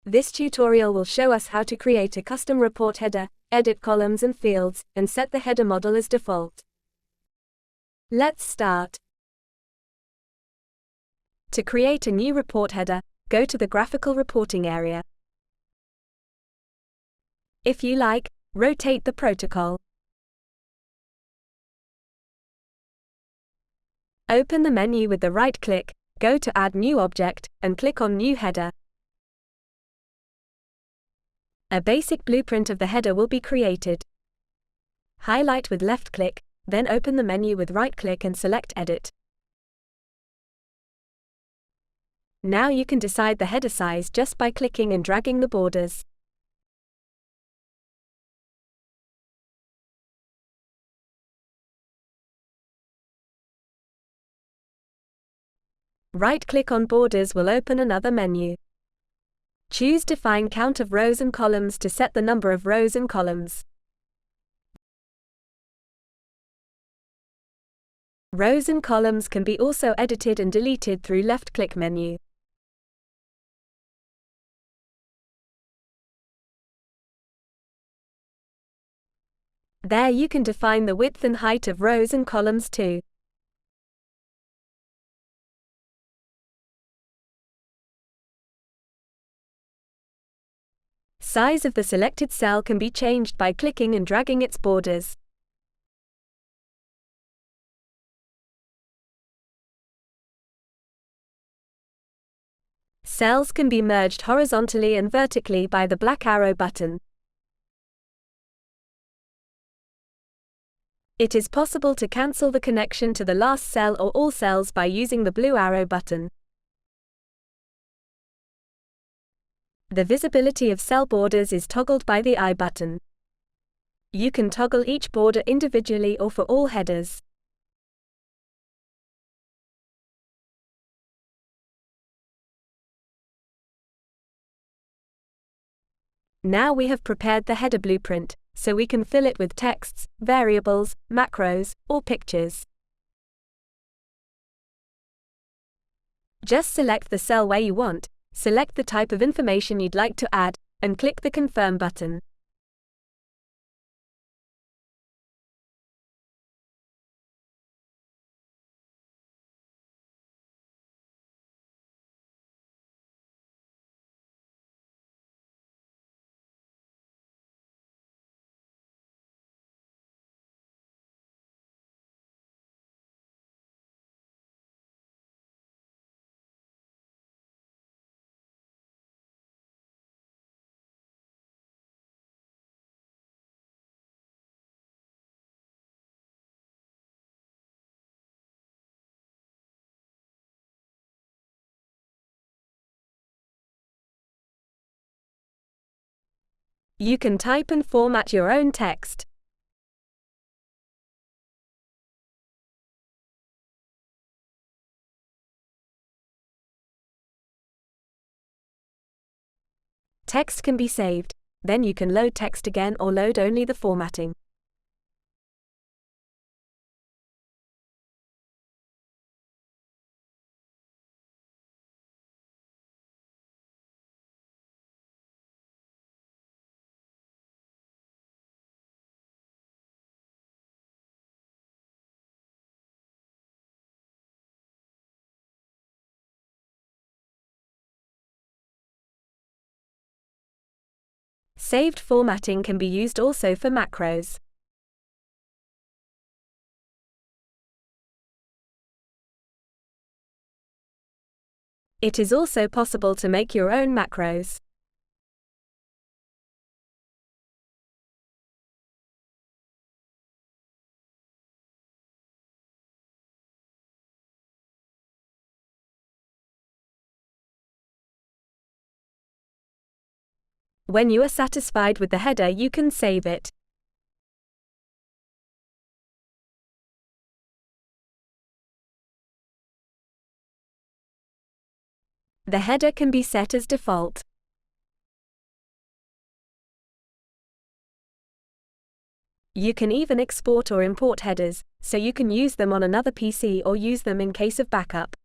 This tutorial will show us how to create a custom report header, edit columns and fields, and set the header model as default. Let's start. To create a new report header, go to the Graphical Reporting area. If you like, rotate the protocol. Open the menu with the right-click, go to Add New Object, and click on New Header. A basic blueprint of the header will be created. Highlight with left-click, then open the menu with right-click and select Edit. Now you can decide the header size just by clicking and dragging the borders. Right-click on Borders will open another menu. Choose Define Count of Rows and Columns to set the number of rows and columns. Rows and columns can be also edited and deleted through left-click menu. There you can define the width and height of rows and columns too. Size of the selected cell can be changed by clicking and dragging its borders. Cells can be merged horizontally and vertically by the black arrow button. It is possible to cancel the connection to the last cell or all cells by using the blue arrow button. The visibility of cell borders is toggled by the I button. You can toggle each border individually or for all headers. Now we have prepared the header blueprint, so we can fill it with texts, variables, macros, or pictures. Just select the cell where you want, select the type of information you'd like to add, and click the Confirm button. You can type and format your own text. Text can be saved, then you can load text again or load only the formatting. Saved formatting can be used also for macros. It is also possible to make your own macros. When you are satisfied with the header, you can save it. The header can be set as default. You can even export or import headers, so you can use them on another PC or use them in case of backup.